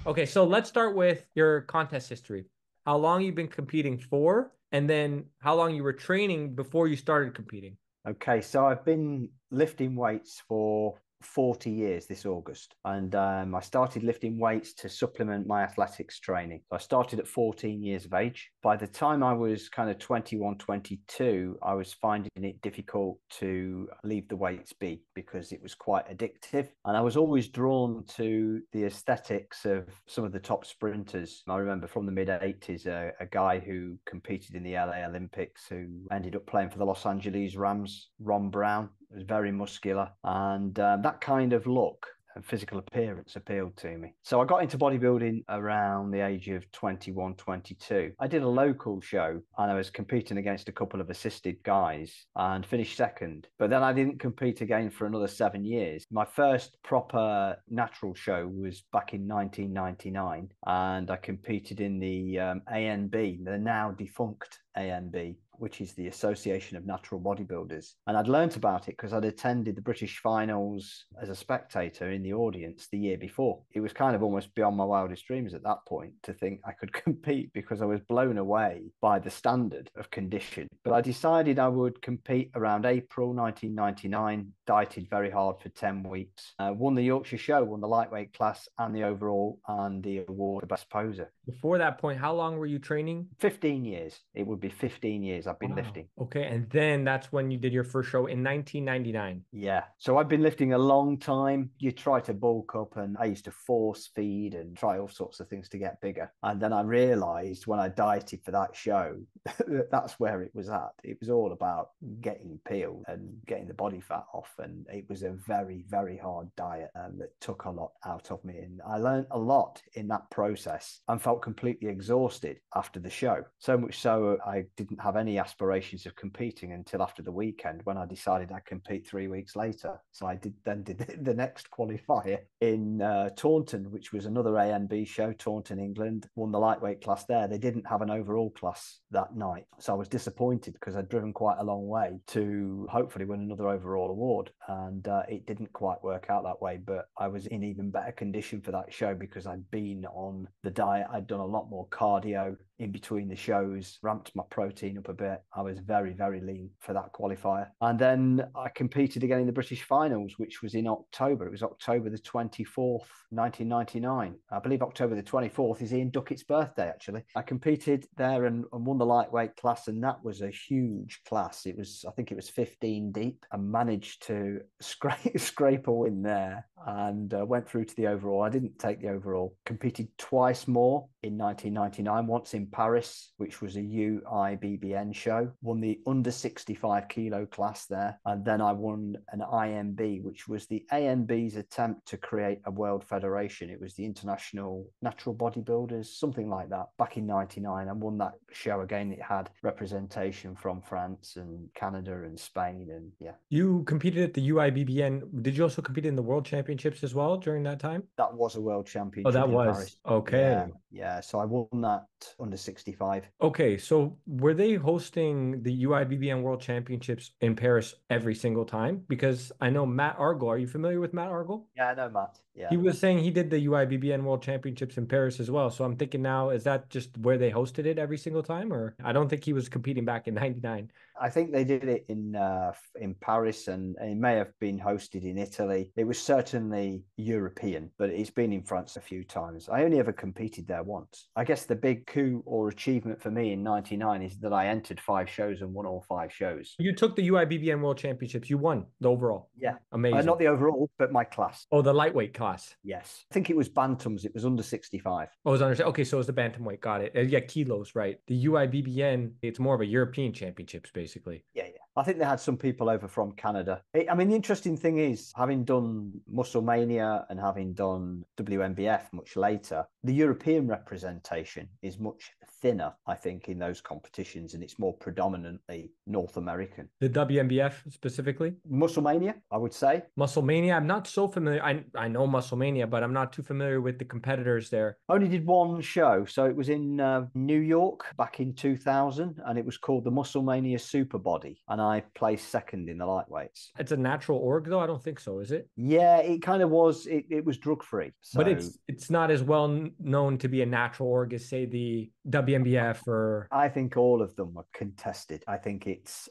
Okay, so let's start with your contest history. How long you've been competing for, and then how long you were training before you started competing. Okay, so I've been lifting weights for 40 years this August, and I started lifting weights to supplement my athletics training. So I started at 14 years of age. By the time I was kind of 21, 22, I was finding it difficult to leave the weights be because it was quite addictive. And I was always drawn to the aesthetics of some of the top sprinters. I remember from the mid 80s, a guy who competed in the LA Olympics who ended up playing for the Los Angeles Rams, Ron Brown. Was very muscular, and that kind of look and physical appearance appealed to me. So I got into bodybuilding around the age of 21, 22. I did a local show and I was competing against a couple of assisted guys and finished second. But then I didn't compete again for another 7 years. My first proper natural show was back in 1999, and I competed in the ANB, the now defunct ANB, which is the Association of Natural Bodybuilders. And I'd learnt about it because I'd attended the British finals as a spectator in the audience the year before. It was kind of almost beyond my wildest dreams at that point to think I could compete because I was blown away by the standard of condition. But I decided I would compete around April 1999, dieted very hard for 10 weeks, won the Yorkshire Show, won the lightweight class and the overall and the award for best poser. Before that point, how long were you training? 15 years. It would be 15 years I've been Wow. lifting. Okay, and then that's when you did your first show in 1999. Yeah. So I've been lifting a long time. You try to bulk up, and I used to force feed and try all sorts of things to get bigger. And then I realized when I dieted for that show, that's where it was at. It was all about getting peeled and getting the body fat off. And it was a very, very hard diet that took a lot out of me. And I learned a lot in that process and felt completely exhausted after the show. So much so I didn't have any aspirations of competing until after the weekend when I decided I'd compete 3 weeks later. So I did the next qualifier in Taunton, which was another ANB show, Taunton, England, won the lightweight class there. They didn't have an overall class that night. So I was disappointed because I'd driven quite a long way to hopefully win another overall award. And it didn't quite work out that way, but I was in even better condition for that show because I'd been on the diet. I'd done a lot more cardio in between the shows, ramped my protein up a bit. I was very, very lean for that qualifier. And then I competed again in the British finals, which was in October. It was October the 24th, 1999. I believe October the 24th is Ian Duckett's birthday, actually. I competed there and won the lightweight class, and that was a huge class. I think it was 15 deep. I managed to scrape a win there and went through to the overall. I didn't take the overall. Competed twice more in 1999, once in Paris, which was a UIBBN show, won the under 65 kilo class there. And then I won an IMB, which was the ANB's attempt to create a world federation. It was the International Natural Bodybuilders, something like that, back in 99. I won that show again. It had representation from France and Canada and Spain. And yeah. You competed at the UIBBN. Did you also compete in the World Championships as well during that time? That was a world Oh, championship that in was. Paris. Okay. Yeah. So I won that under 65. Okay, so were they hosting the UIBBN World Championships in Paris every single time? Because I know Matt Argle. Are you familiar with Matt Argle? Yeah, I know, Matt. Yeah. He was saying he did the UIBBN World Championships in Paris as well. So I'm thinking now, is that just where they hosted it every single time? Or I don't think he was competing back in 99. I think they did it in Paris, and it may have been hosted in Italy. It was certainly European, but it's been in France a few times. I only ever competed there once. I guess the big coup or achievement for me in 99 is that I entered 5 shows and won all 5 shows. You took the UIBBN World Championships. You won the overall. Yeah. Amazing. Not the overall, but my class. Oh, the lightweight class. Yes. I think it was bantams. It was under 65. Oh, it was under. Okay, so it was the bantamweight. Got it. Yeah, kilos, right? The UIBBN, it's more of a European championships, basically. Yeah. I think they had some people over from Canada. I mean, the interesting thing is, having done Musclemania and having done WMBF much later, the European representation is much thinner, I think, in those competitions, and it's more predominantly North American. The WMBF specifically? Musclemania, I would say. Musclemania, I'm not so familiar. I know Musclemania, but I'm not too familiar with the competitors there. Only did one show. So it was in New York back in 2000, and it was called the Musclemania Superbody. And I placed second in the lightweights. It's a natural org, though? I don't think so, is it? Yeah, it kind of was. It was drug-free. So... But it's not as well known to be a natural org as, say, the WMBF or... I think all of them were contested. I think it's...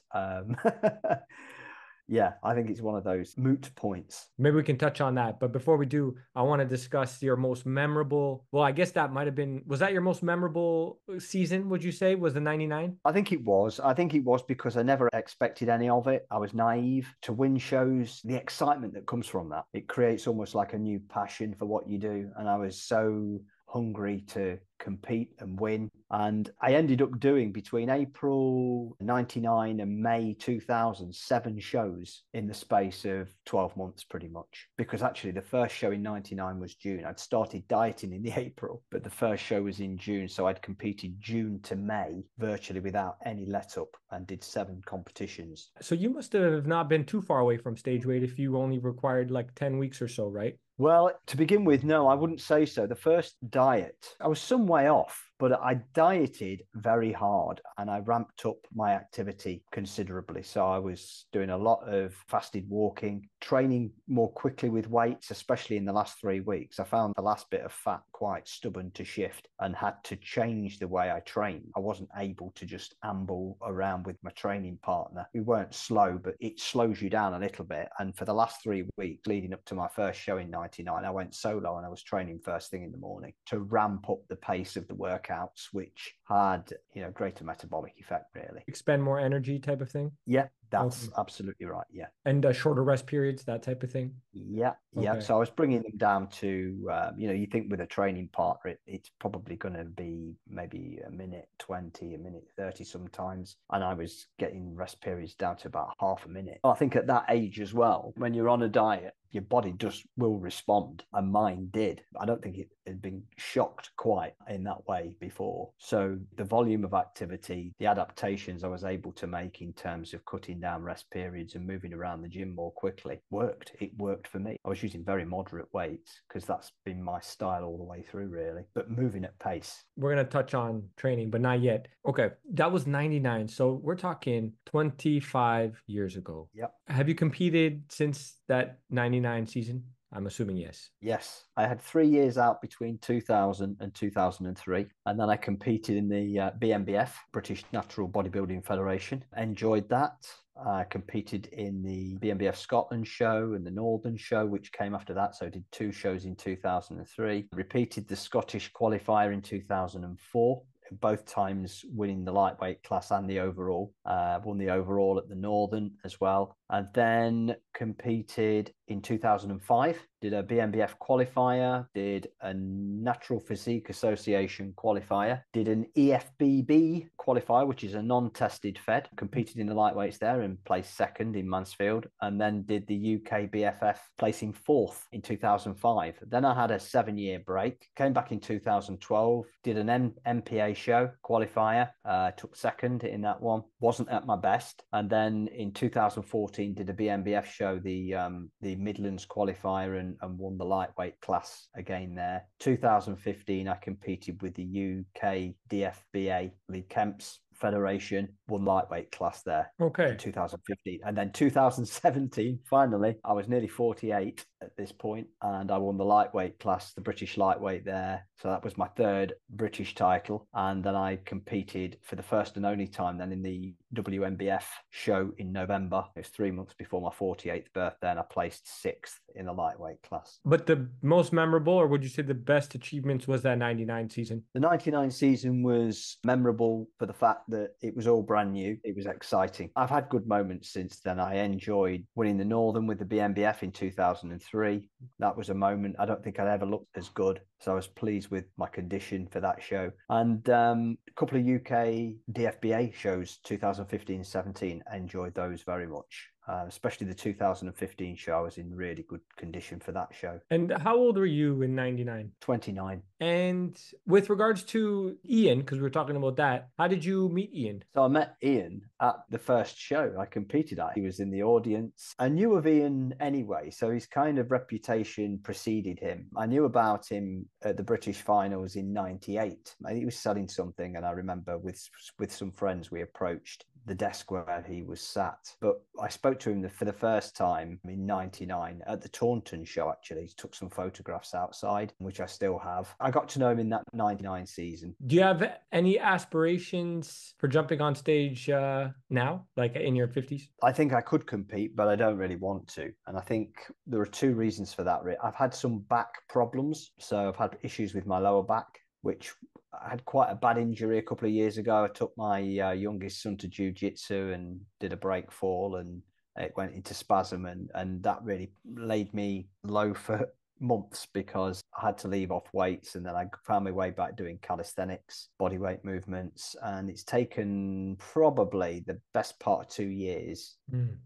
Yeah, I think it's one of those moot points. Maybe we can touch on that. But before we do, I want to discuss your most memorable. Well, I guess that might have been. Was that your most memorable season, would you say? Was the 99? I think it was. I think it was because I never expected any of it. I was naive. To win shows, the excitement that comes from that, it creates almost like a new passion for what you do. And I was so hungry to compete and win. And I ended up doing between April 99 and May 2000, 7 shows in the space of 12 months, pretty much. Because actually the first show in 99 was June. I'd started dieting in the April, but the first show was in June. So I'd competed June to May virtually without any let up and did 7 competitions. So you must have not been too far away from stage weight if you only required like 10 weeks or so, right? Well, to begin with, no, I wouldn't say so. The first diet, I was some way off, but I dieted very hard and I ramped up my activity considerably. So I was doing a lot of fasted walking, training more quickly with weights, especially in the last 3 weeks. I found the last bit of fat quite stubborn to shift and had to change the way I trained. I wasn't able to just amble around with my training partner. We weren't slow, but it slows you down a little bit. And for the last 3 weeks leading up to my first show in 99, I went solo and I was training first thing in the morning to ramp up the pace of the workouts, which had, greater metabolic effect, really. Expend more energy type of thing? Yeah, that's absolutely right. Yeah. And shorter rest periods, that type of thing? Yeah. Yeah. Okay. So I was bringing them down to, you think with a training partner, it's probably going to be maybe a minute 20, a minute 30 sometimes. And I was getting rest periods down to about half a minute. I think at that age as well, when you're on a diet, your body just will respond, and mine did. I don't think it had been shocked quite in that way before. So the volume of activity, the adaptations I was able to make in terms of cutting down rest periods and moving around the gym more quickly worked. It worked for me. I was using very moderate weights because that's been my style all the way through, really, but moving at pace. We're going to touch on training, but not yet. Okay, that was 99. So we're talking 25 years ago. Yep. Have you competed since that 99 season? I'm assuming yes. Yes. I had 3 years out between 2000 and 2003. And then I competed in the BNBF, British Natural Bodybuilding Federation. Enjoyed that. I competed in the BNBF Scotland show and the Northern show, which came after that. So I did 2 shows in 2003. Repeated the Scottish qualifier in 2004. Both times winning the lightweight class and the overall. Won the overall at the Northern as well. And then competed in 2005, did a BNBF qualifier, did a Natural Physique Association qualifier, did an EFBB qualifier, which is a non-tested fed, competed in the lightweights there and placed second in Mansfield, and then did the UK BFF, placing 4th in 2005. Then I had a 7-year break, came back in 2012, did an MPA show qualifier, took second in that one, wasn't at my best, and then in 2014 did a BNBF show, the Midlands qualifier, and won the lightweight class again there. 2015 I competed with the UK DFBA Lee Kemp's Federation, won lightweight class there. Okay. In 2015. And then 2017, finally, I was nearly 48 at this point, and I won the lightweight class, the British lightweight there. So that was my 3rd British title. And then I competed for the first and only time then in the WMBF show in November. It was 3 months before my 48th birthday, and I placed 6th in the lightweight class. But the most memorable, or would you say the best achievements, was that 99 season? The 99 season was memorable for the fact that it was all brand new. It was exciting. I've had good moments since then. I enjoyed winning the Northern with the BNBF in 2003. That was a moment I don't think I'd ever looked as good. So I was pleased with my condition for that show. And a couple of UK DFBA shows, 2015-17, enjoyed those very much. especially the 2015 show. I was in really good condition for that show. And how old were you in 99? 29. And with regards to Ian, because we were talking about that, how did you meet Ian? So I met Ian at the first show I competed at. He was in the audience. I knew of Ian anyway, so his kind of reputation preceded him. I knew about him at the British finals in 98. He was selling something, and I remember with some friends, we approached the desk where he was sat. But I spoke to him for the first time in 99 at the Taunton show, actually. He took some photographs outside, which I still have. I got to know him in that 99 season. Do you have any aspirations for jumping on stage now, like in your 50s? I think I could compete, but I don't really want to. And I think there are two reasons for that. I've had some back problems. So I've had issues with my lower back, which I had quite a bad injury a couple of years ago. I took my youngest son to jiu-jitsu and did a break fall, and it went into spasm, and that really laid me low for months because I had to leave off weights, and then I found my way back doing calisthenics, body weight movements, and it's taken probably the best part of 2 years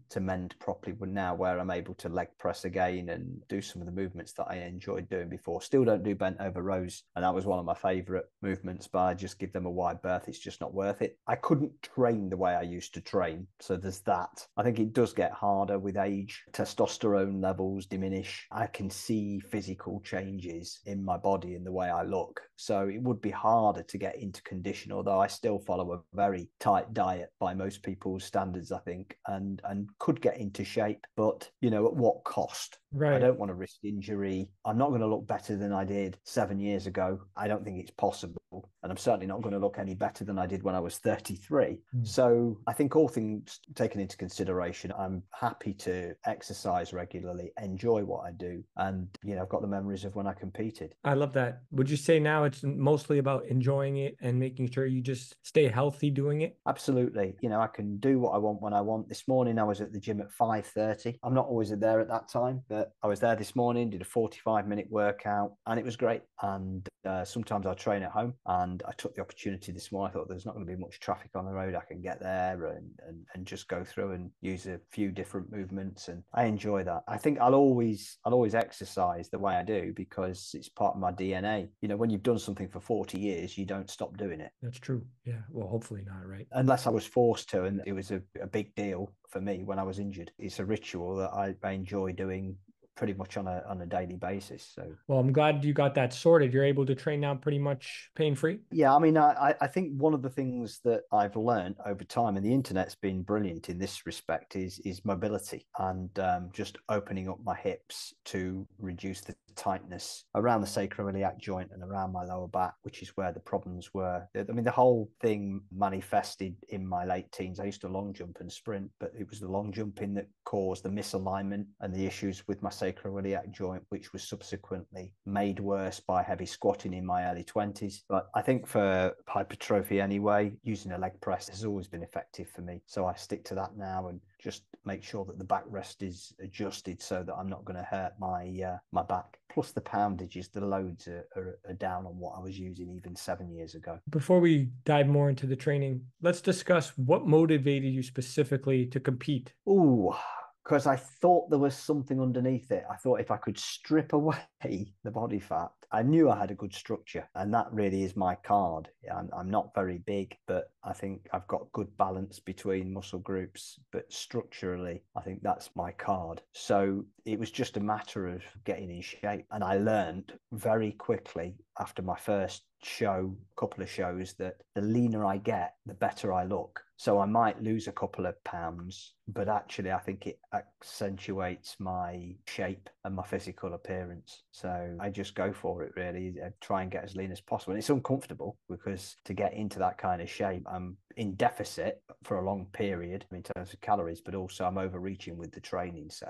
to mend properly now, where I'm able to leg press again and do some of the movements that I enjoyed doing before. Still don't do bent over rows, and that was one of my favorite movements, but I just give them a wide berth. It's just not worth it. I couldn't train the way I used to train, so there's that. I think it does get harder with age. Testosterone levels diminish. I can see physical changes in my body and the way I look, so it would be harder to get into condition, although I still follow a very tight diet by most people's standards, I think, and could get into shape, but at what cost? Right. I don't want to risk injury. I'm not going to look better than I did 7 years ago. I don't think it's possible, and I'm certainly not going to look any better than I did when I was 33. So I think all things taken into consideration, I'm happy to exercise regularly, enjoy what I do, and I've got the memories of when I competed. I love that. Would you say now it's mostly about enjoying it and making sure you just stay healthy doing it? Absolutely. I can do what I want when I want. This morning I was at the gym at 5:30. I'm not always there at that time, but I was there this morning, did a 45-minute workout, and it was great. And sometimes I train at home, and I took the opportunity this morning. I thought there's not going to be much traffic on the road. I can get there and just go through and use a few different movements, and I enjoy that. I think I'll always exercise the way I do because it's part of my DNA. When you've done something for 40 years, you don't stop doing it. That's true. Yeah. Well, hopefully not, right? Unless I was forced to, and it was a big deal for me when I was injured. It's a ritual that I enjoy doing pretty much on a daily basis. So, well, I'm glad you got that sorted. You're able to train now pretty much pain-free. Yeah, I mean, I think one of the things that I've learned over time, and the internet's been brilliant in this respect, is mobility and just opening up my hips to reduce the tightness around the sacroiliac joint and around my lower back, which is where the problems were. I mean, the whole thing manifested in my late teens. I used to long jump and sprint, but it was the long jumping that caused the misalignment and the issues with my sacroiliac joint, which was subsequently made worse by heavy squatting in my early 20s. But I think for hypertrophy anyway, using a leg press has always been effective for me. So I stick to that now and just make sure that the backrest is adjusted so that I'm not going to hurt my back. Plus the poundages, the loads are down on what I was using even 7 years ago. Before we dive more into the training, let's discuss what motivated you specifically to compete. Ooh, because I thought there was something underneath it. I thought if I could strip away the body fat, I knew I had a good structure, and that really is my card. I'm not very big, but I think I've got good balance between muscle groups, but structurally, I think that's my card. So it was just a matter of getting in shape. And I learned very quickly after my first couple of shows, that the leaner I get, the better I look. So I might lose a couple of pounds, but actually I think it accentuates my shape and my physical appearance. So I just go for it, really. I try and get as lean as possible. And it's uncomfortable because to get into that kind of shape, I'm in deficit for a long period in terms of calories, but also I'm overreaching with the training. So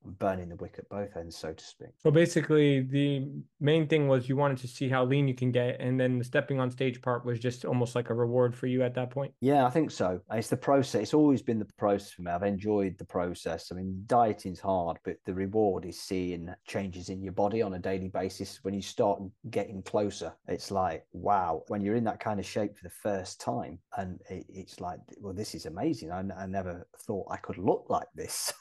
I'm burning the wick at both ends, so to speak. So basically the main thing was you wanted to see how lean you can get, and then the stepping on stage part was just almost like a reward for you at that point. Yeah, I think so. It's the process. It's always been the process for me. I've enjoyed the process. I mean, dieting's hard, but the reward is seeing changes in your body on a daily basis. When you start getting closer, it's like, wow, when you're in that kind of shape for the first time and And it's like, well, this is amazing. I never thought I could look like this.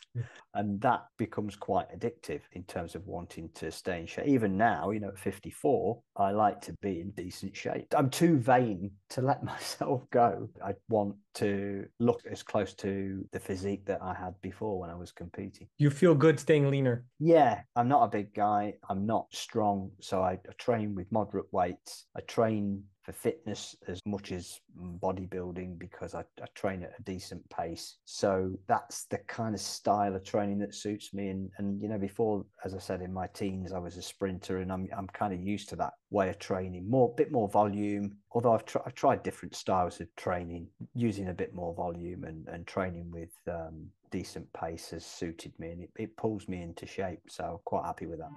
And that becomes quite addictive in terms of wanting to stay in shape. Even now, at 54, I like to be in decent shape. I'm too vain to let myself go. I want to look as close to the physique that I had before when I was competing. You feel good staying leaner? Yeah, I'm not a big guy. I'm not strong. So I train with moderate weights. I train for fitness as much as bodybuilding because I train at a decent pace. So that's the kind of style of training that suits me. And before, as I said, in my teens, I was a sprinter, and I'm kind of used to that way of training, bit more volume. Although I've tried different styles of training, using a bit more volume and training with decent pace has suited me, and it pulls me into shape. So I'm quite happy with that.